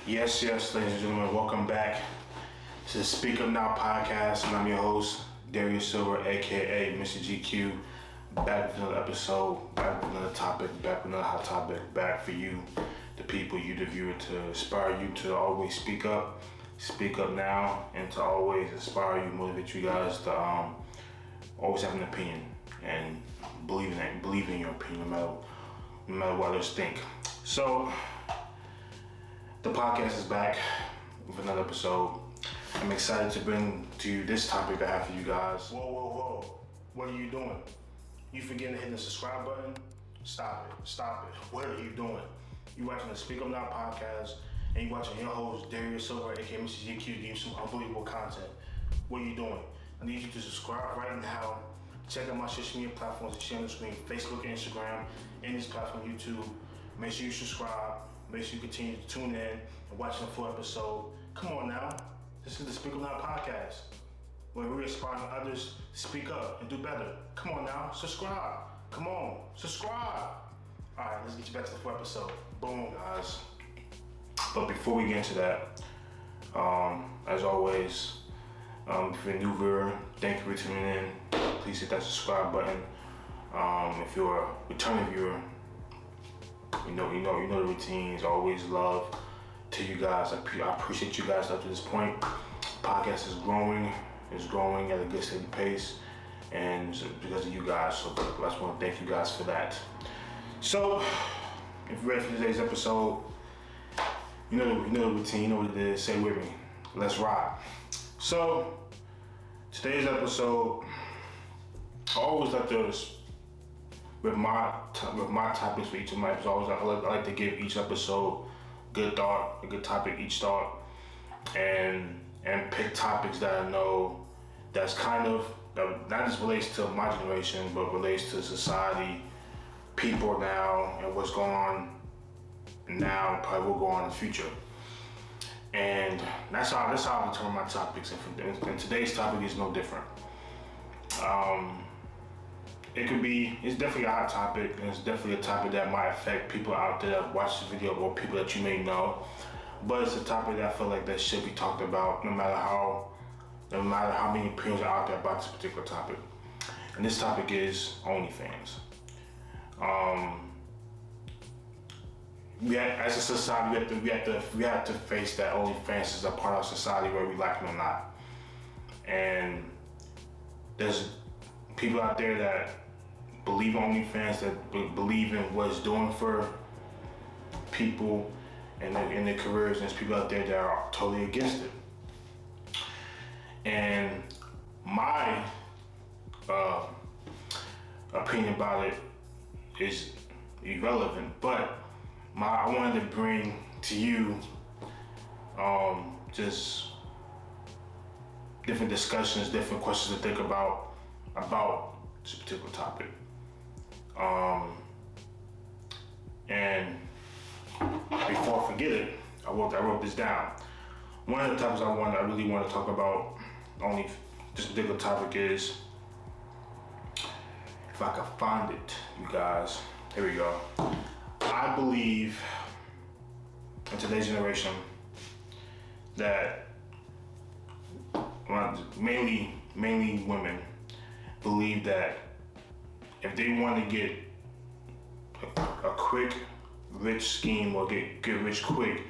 Yes, ladies and gentlemen, welcome back to the Speak Up Now podcast, and I'm your host, Darius Silver, aka Mr. GQ, back with another episode, back with another topic, back with another hot topic, back for you, the people, you, the viewer, to inspire you to always speak up now, and to always inspire you, motivate you guys to always have an opinion and believe in your opinion, no matter what others think. So, the podcast is back with another episode. I'm excited to bring to you this topic I have for you guys. Whoa. What are you doing? You forgetting to hit the subscribe button? Stop it. What are you doing? You watching the Speak Up Now podcast, and you watching your host, Darius Silver, aka Mr. GQ, give you some unbelievable content. What are you doing? I need you to subscribe right now. Check out my social media platforms that you see on the screen, Facebook, Instagram, and this platform, YouTube. Make sure you subscribe. Make sure you continue to tune in and watch the full episode. Come on now. This is the Speak Up Now podcast, where we're inspiring others to speak up and do better. Come on now, subscribe. Come on, subscribe. All right, let's get you back to the full episode. Boom, guys. But before we get into that, as always, if you're a new viewer, thank you for tuning in. Please hit that subscribe button. If you're a returning viewer, you know the routines. Always love to you guys. I appreciate you guys up to this point. Podcast is growing at a good steady pace, and it's because of you guys. So I just want to thank you guys for that. So, if you're ready for today's episode, you know the routine. You know what it is. Say with me. Let's ride. So, today's episode, I always like to. With my topics for each of my episodes, I like to give each episode a good topic each thought, and pick topics that I know that not just relates to my generation, but relates to society, people now, and what's going on now, and probably will go on in the future. And that's how I determine my topics, and today's topic is no different. It's definitely a hot topic, and it's definitely a topic that might affect people out there that watch the video, or people that you may know. But it's a topic that I feel like that should be talked about, no matter how many opinions are out there about this particular topic. And this topic is OnlyFans. As a society, we have to face that OnlyFans is a part of society, whether we like it or not. And there's people out there that believe in OnlyFans, that believe in what it's doing for people and in their careers, and there's people out there that are totally against it. And my opinion about it is irrelevant, but I wanted to bring to you just different discussions, different questions to think about this particular topic. And before I forget it, I wrote this down. One of the topics I really want to talk about, only this particular topic, is, if I can find it, you guys, here we go. I believe in today's generation that mainly women believe that if they want to get a quick, rich scheme, or get rich quick,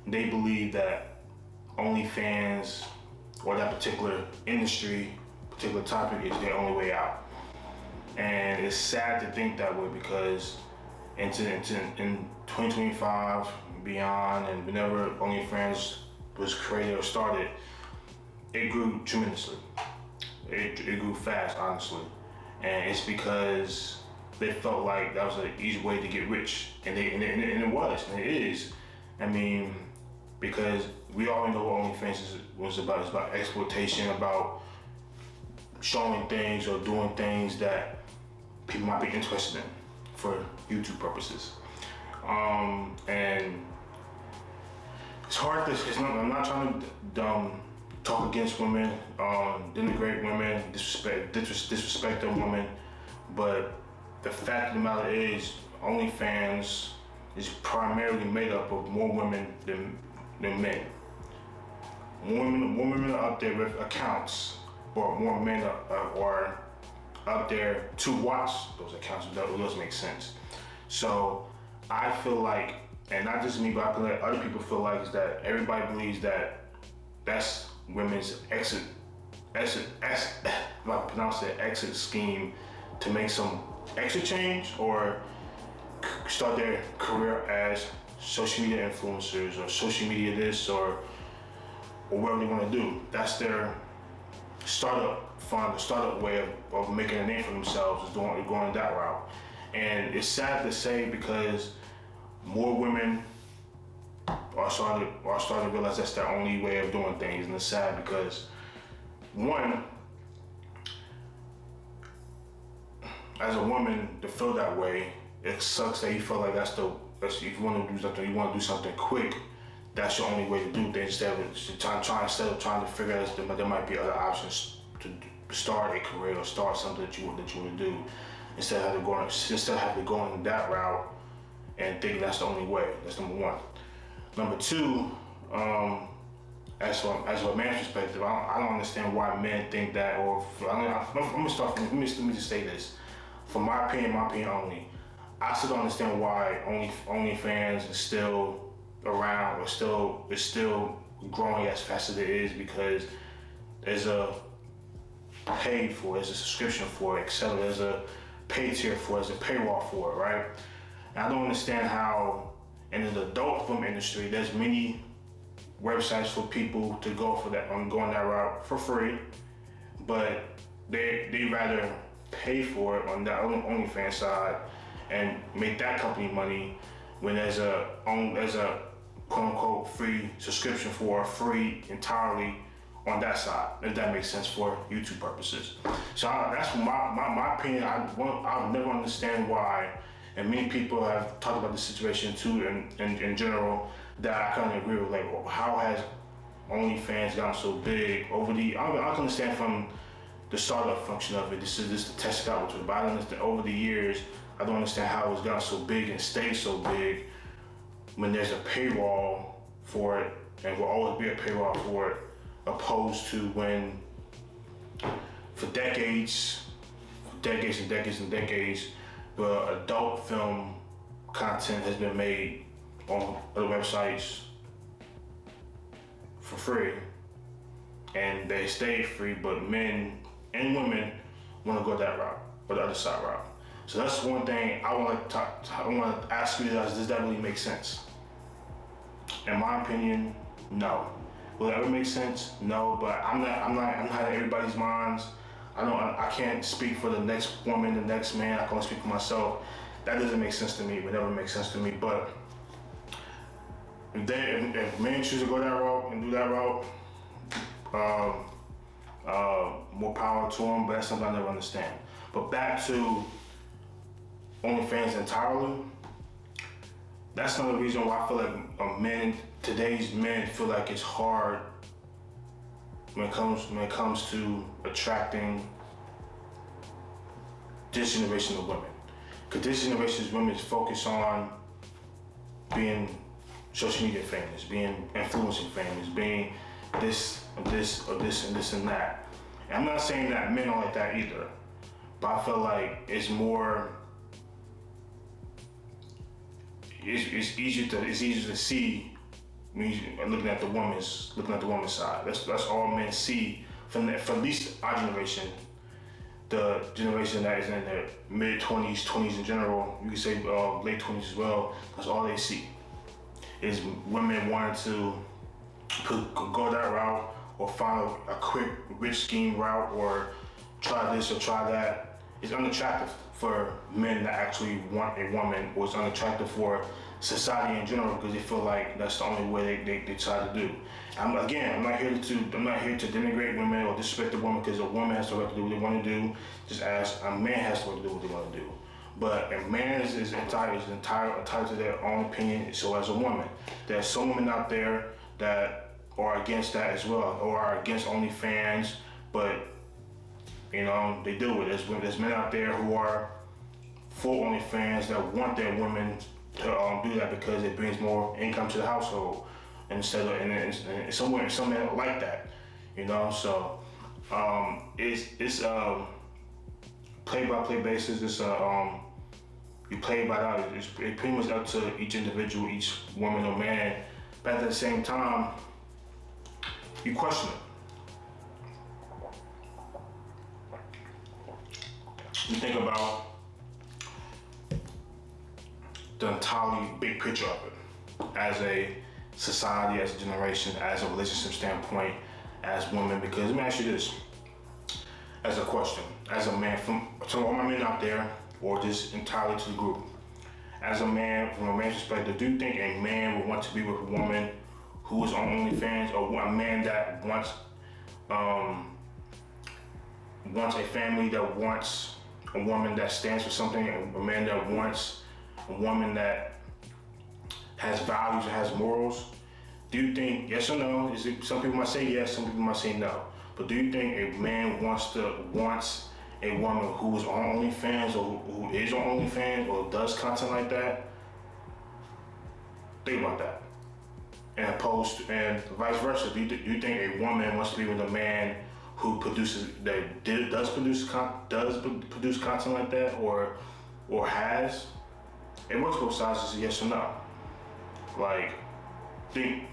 they believe that OnlyFans or that particular industry, particular topic, is their only way out. And it's sad to think that way, because in 2025 and beyond, and whenever OnlyFans was created or started, it grew tremendously. It grew fast, honestly. And it's because they felt like that was an easy way to get rich, and it was, and it is. I mean, because we all know what OnlyFans was about. It's about exploitation, about showing things or doing things that people might be interested in for YouTube purposes. And it's hard. I'm not trying to talk against women, denigrate women, disrespect them women, but the fact of the matter is, OnlyFans is primarily made up of more women than than men. More women are out there with accounts, or more men are out there to watch those accounts. That doesn't make sense. So I feel like, and not just me, but I feel like other people feel like, is that everybody believes that that's women's exit scheme to make some extra change or start their career as social media influencers or social media this or whatever they want to do. That's their startup fund, the startup way of making a name for themselves is going that route. And it's sad to say because more women are starting to realize that's their only way of doing things, and it's sad because one, as a woman to feel that way, it sucks that you feel like that's if you want to do something quick, that's your only way to do things instead of trying to figure out that there might be other options to start a career or start something that you want to do instead of having to go in that route and think that's the only way. That's number one. Number two, as from a man's perspective, I don't understand why men think that. Let me just say this. From my opinion only, I still don't understand why OnlyFans is still around or is still growing as fast as it is, because there's a pay for it, there's a subscription for it, etc. There's a pay tier for it, there's a paywall for it, right? And I don't understand how in the adult film industry there's many websites for people to go for that going that route for free, but they rather pay for it on that OnlyFans side and make that company money when there's a quote unquote free subscription for free entirely on that side, if that makes sense for YouTube purposes. So that's my opinion. I'll never understand why, and many people have talked about this situation too in general, that I kind of agree with, like, well, how has OnlyFans gotten so big over I can understand from the startup function of it, this is to test it out, but I don't understand over the years, I don't understand how it's gotten so big and stayed so big when there's a paywall for it, and will always be a paywall for it, opposed to when for decades, the adult film content has been made on other websites for free, and they stay free, but men and women want to go that route, or the other side route. So that's one thing I want to ask you guys: does that really make sense? In my opinion, no. Will it ever make sense? No, but I'm not in everybody's minds. I can't speak for the next woman, the next man. I can only speak for myself. That doesn't make sense to me. It would never make sense to me. But if men choose to go that route and do that route, more power to them. But that's something I never understand. But back to OnlyFans entirely. That's another reason why I feel like today's men feel like it's hard when it comes to attracting this generation of women. Because this generation's women is focused on being social media famous, being influencing famous, being this and that. And I'm not saying that men are like that either, but I feel like it's more. It's easier to see when you're looking at the woman's side. That's all men see for at least our generation, the generation that is in their mid 20s in general. You could say late 20s as well. That's all they see is women wanting to go that route or find a quick rich scheme route or try this or try that. It's unattractive for men that actually want a woman, or it's unattractive for society in general because they feel like that's the only way they try to do. I'm not here to denigrate women or disrespect a woman, because a woman has the right to do what they want to do, just as a man has the right to do what they want to do. But a man is entitled to their own opinion. So as a woman, there's some women out there that are against that as well, or are against OnlyFans, but they do it. There's men out there who are for OnlyFans that want their women to do that because it brings more income to the household. instead of and somewhere like that, you know. So it's play-by-play basis. It's you play by that. It's pretty much up to each individual, each woman or man. But at the same time, you question it. You think about the entirely big picture of it, as a society, as a generation, as a relationship standpoint, as women. Because let me ask you this, as a question, as a man, to all my men out there, or just entirely to the group. As a man, from a man's perspective, do you think a man would want to be with a woman who is on OnlyFans, or a man that wants a family, that wants a woman that stands for something, a man that wants a woman that has values and has morals? Do you think, yes or no? Some people might say yes, some people might say no. But do you think a man wants a woman who is on OnlyFans, or who is on OnlyFans, or does content like that? Think about that. And vice versa. Do you think a woman wants to be with a man who does produce content like that, or has? It works both sides. Is yes or no? Like, in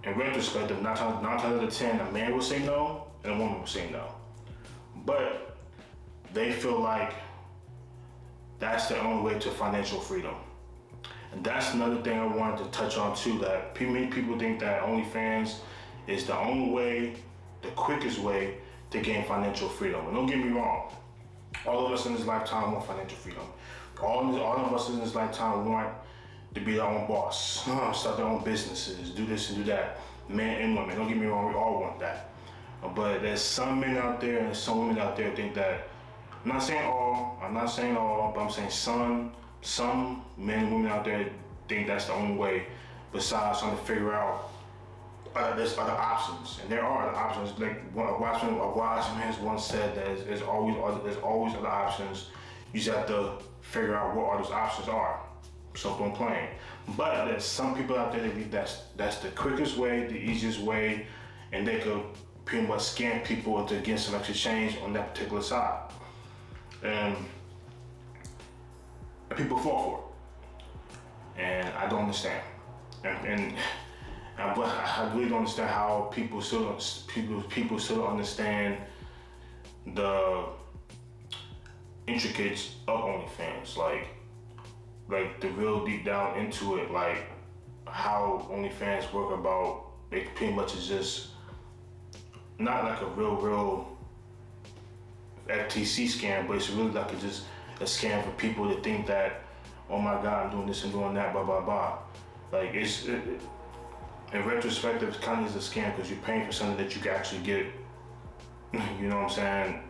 retrospect, 9 times out of 10, a man will say no and a woman will say no. But they feel like that's the only way to financial freedom. And that's another thing I wanted to touch on too, that many people think that OnlyFans is the only way, the quickest way to gain financial freedom. And don't get me wrong, all of us in this lifetime want financial freedom. All of us in this lifetime want to be their own boss, start their own businesses, do this and do that. Men and women, don't get me wrong, we all want that. But there's some men out there and some women out there think that, I'm not saying all, but I'm saying some men and women out there think that's the only way, besides trying to figure out there's other options. And there are other options. Like a wise man once said that there's always other options. You just have to figure out what all those options are. Simple and plain. But there's some people out there that think that's the quickest way, the easiest way, and they could pretty much scam people to get some extra change on that particular side. And people fall for it. And I don't understand. And I really don't understand how people still don't understand the intricacies of OnlyFans, like the real deep down into it, like how OnlyFans work. About it pretty much is just not like a real FTC scam, but it's really like just a scam for people to think that, oh my God, I'm doing this and doing that, blah blah blah. Like in retrospect, it kind of is a scam because you're paying for something that you can actually get, you know what I'm saying,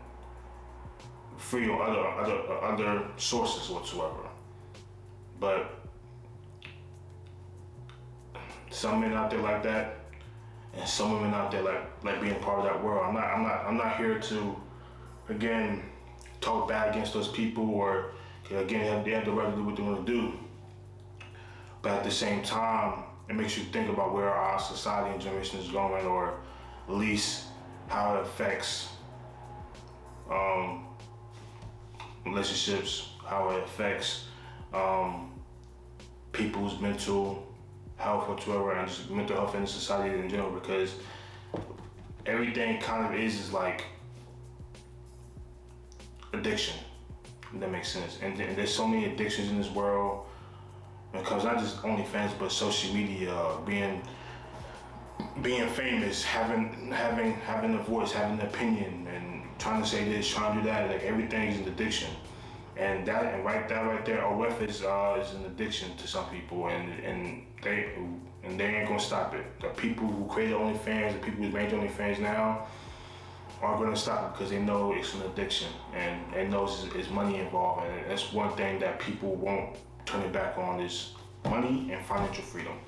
free or other sources whatsoever. But some men out there like that, and some women out there like being part of that world. I'm not here to, again, talk bad against those people, or again, they have the right to do what they want to do. But at the same time, it makes you think about where our society and generation is going, or at least how it affects relationships, how it affects people's mental health whatsoever, and just mental health in society in general, because everything kind of is like addiction, if that makes sense. And there's so many addictions in this world. It comes not just OnlyFans, but social media, being famous, having a voice, having an opinion, and trying to say this, trying to do that. Like everything is an addiction, and right there, OF is an addiction to some people, and they ain't gonna stop it. The people who created OnlyFans, the people who made OnlyFans now, aren't gonna stop it because they know it's an addiction, and they know it's money involved, and that's one thing that people won't turn it back on, is money and financial freedom.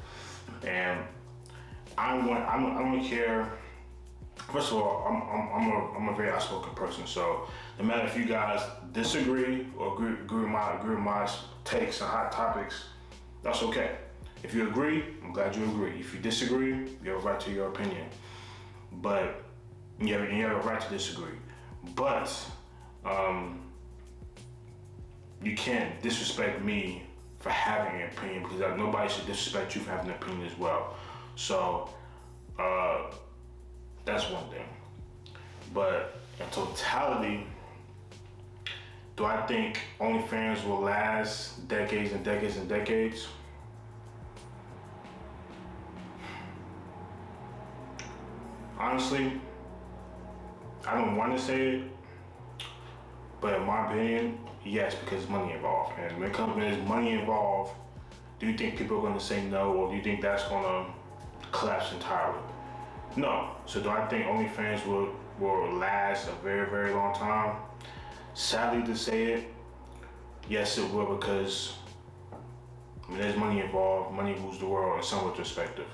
And I don't care. First of all, I'm a very outspoken person, so no matter if you guys disagree or agree with my takes and hot topics, that's okay. If you agree, I'm glad you agree. If you disagree, you have a right to your opinion. But you have a right to disagree. But you can't disrespect me for having an opinion, because nobody should disrespect you for having an opinion as well. So that's one thing. But in totality, do I think OnlyFans will last decades and decades and decades? Honestly, I don't want to say it, but in my opinion, yes, because there's money involved. And when there's money involved, do you think people are going to say no, or do you think that's going to collapse entirely? No. So do I think OnlyFans will last a very, very long time? Sadly to say it, yes it will, because when there's money involved, money rules the world in some perspective.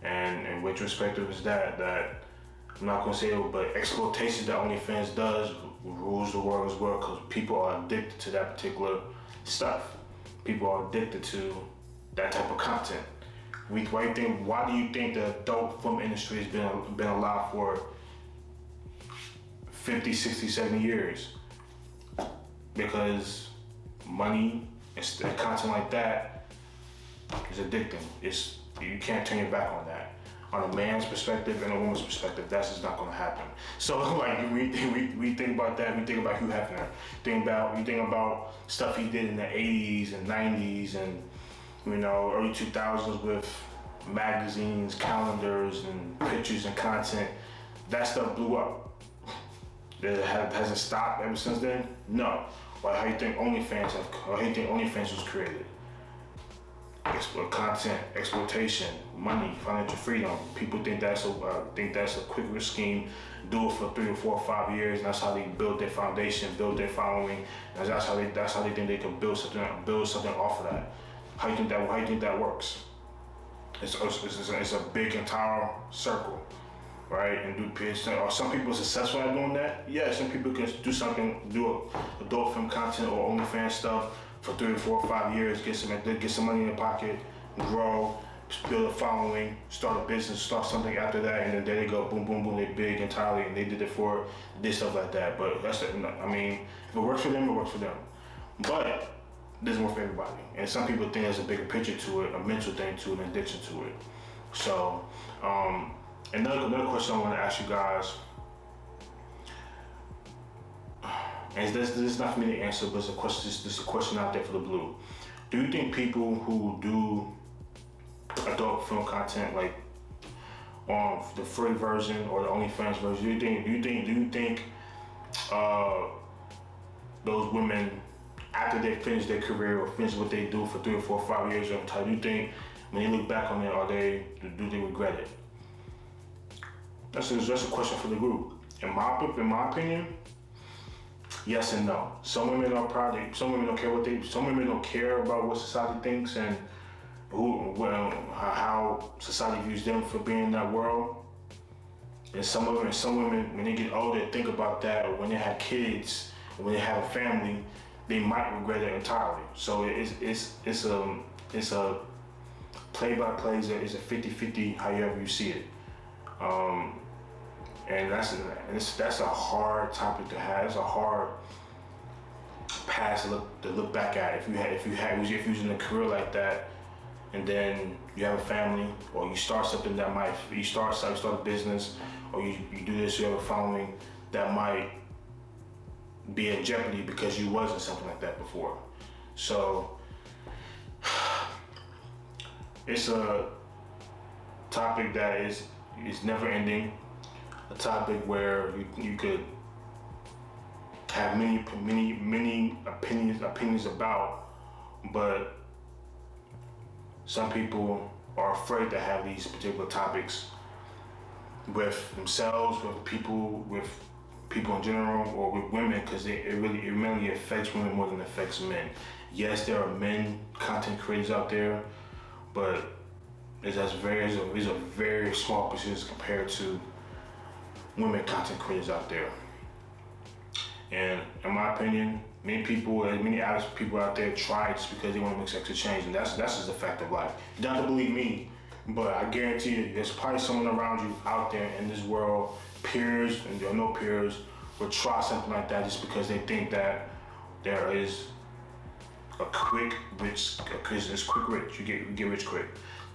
And which perspective is that I'm not going to say it, but exploitation that OnlyFans does rules the world as well, because people are addicted to that particular stuff. People are addicted to that type of content. Why do you think the adult film industry has been alive for 50, 60, 70 years? Because money and content like that is addicting. You can't turn your back on that. On a man's perspective and a woman's perspective, that's just not going to happen. So like we think about that. We think about Hugh Hefner. We think about stuff he did in the 80s and 90s and early 2000s with magazines, calendars, and pictures and content. That stuff blew up. Has it stopped ever since then? No. How do you think OnlyFans was created? Content, exploitation, money, financial freedom. People think that's a quicker scheme. Do it for 3 or 4 or 5 years, and that's how they build their foundation, build their following, and that's how they think they can build something off of that. How do you think that works? It's a big entire circle, right? And are some people successful at doing that? Yeah, some people can do adult film content or OnlyFans stuff for 3 or 4 or 5 years, get some money in their pocket, grow, build a following, start a business, start something after that, and then there they go, boom, boom, boom, they're big entirely, and they did stuff like that. But if it works for them, it works for them. But it doesn't work for everybody. And some people think there's a bigger picture to it, a mental thing to it, an addiction to it. So, another question I want to ask you guys, and this is not for me to answer, but it's a question out there for the blue. Do you think people who do adult film content, like on the free version or the OnlyFans version, do you think those women, after they finish their career or finish what they do for 3 or 4 or 5 years, do you think when they look back on it, do they regret it? That's a question for the group. In my opinion, yes and no. Some women are proud. Some women don't care some women don't care about what society thinks and how society views them for being in that world. And some women, when they get older, think about that, or when they have kids, or when they have a family, they might regret it entirely. So it's a play-by-play. It's a 50-50, however you see it. And that's a hard topic to have. It's a hard past to look back at. If you was in a career like that, and then you have a family, or you start something you start a business, or you do this, you have a following that might be in jeopardy because you wasn't something like that before. So it's a topic that is never ending. A topic where you could have many opinions about, but some people are afraid to have these particular topics with themselves, with people in general, or with women, because it really affects women more than it affects men. Yes, there are men content creators out there, but it's a very small percentage compared to women content creators out there. And in my opinion, many average people out there try it just because they want to make extra change, and that's just the fact of life. You don't have to believe me, but I guarantee you, there's probably someone around you out there in this world, peers and no peers, will try something like that just because they think that there is a quick rich, because it's quick rich. You get rich quick.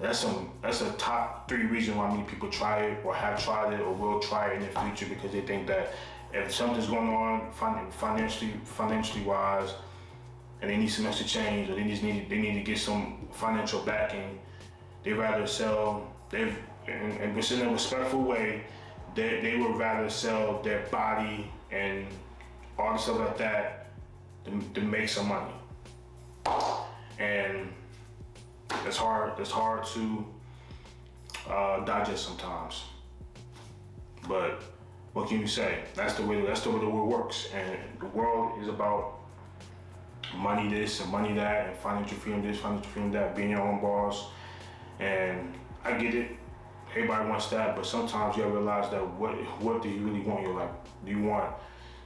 That's a top 3 reason why many people try it or have tried it or will try it in the future, because they think that if something's going on financially wise, and they need some extra change, or they need to get some financial backing, they rather sell. And it's in a respectful way. They would rather sell their body and all the stuff like that to make some money. And it's hard to digest sometimes. But what can you say? That's the way the world works. And the world is about money this and money that, and financial freedom this, financial freedom that, being your own boss. And I get it. Everybody wants that, but sometimes you gotta realize that what do you really want in your life? Do you want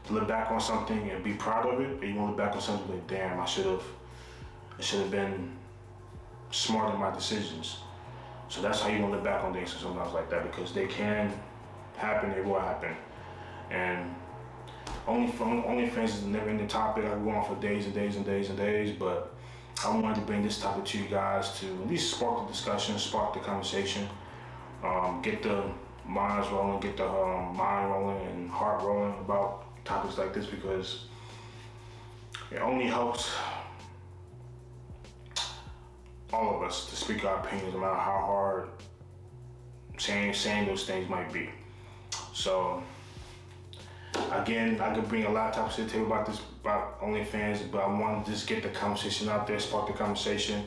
to look back on something and be proud of it, or you want to look back on something like, damn, I should have been smart in my decisions? So that's how you want to look back on things sometimes like that, because they can happen, they will happen. And OnlyFans is never in the topic. I could go on for days and days and days and days, but I wanted to bring this topic to you guys to at least spark the discussion, spark the conversation, get the minds rolling, get the mind rolling and heart rolling about topics like this, because it only helps all of us to speak our opinions, no matter how hard saying those things might be. So again, I could bring a lot of topics to the table about OnlyFans, but I want to just get the conversation out there, spark the conversation,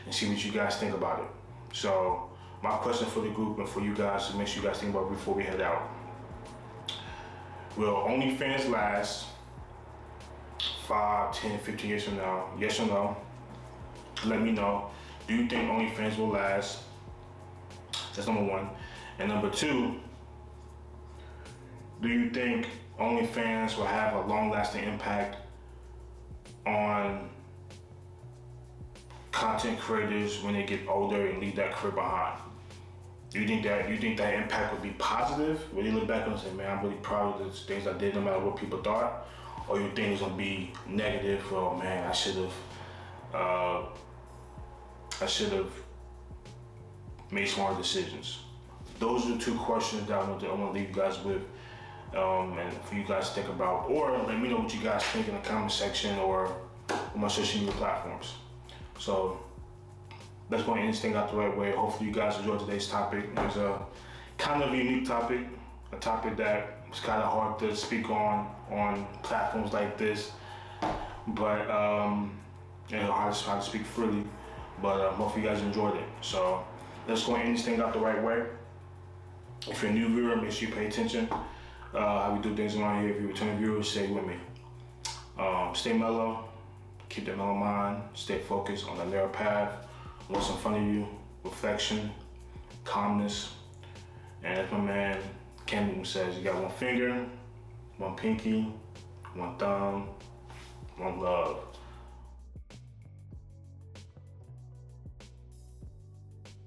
and see what you guys think about it. So my question for the group and for you guys to make sure you guys think about before we head out: will OnlyFans last 5, 10, 15 years from now? Yes or no? Let me know. Do you think OnlyFans will last? That's number 1. And number 2, do you think OnlyFans will have a long-lasting impact on content creators when they get older and leave that career behind? Do you think that impact would be positive? When you look back and say, man, I'm really proud of the things I did, no matter what people thought? Or you think it's gonna be negative? Oh man, I should have made smarter decisions. Those are the 2 questions that I want to leave you guys with, and for you guys to think about. Or let me know what you guys think in the comment section or on my social media platforms. So let's go and end this thing out the right way. Hopefully you guys enjoyed today's topic. It was a kind of unique topic, a topic that was kind of hard to speak on platforms like this, but hard to speak freely. But hopefully you guys enjoyed it. So let's go and end this thing out the right way. If you're a new viewer, make sure you pay attention how we do things around here. If you're a returning viewer, stay with me. Stay mellow, keep that mellow mind, stay focused on the narrow path. What's in front of you: reflection, calmness, and as my man Ken says, you got 1 finger, 1 pinky, 1 thumb, 1 love.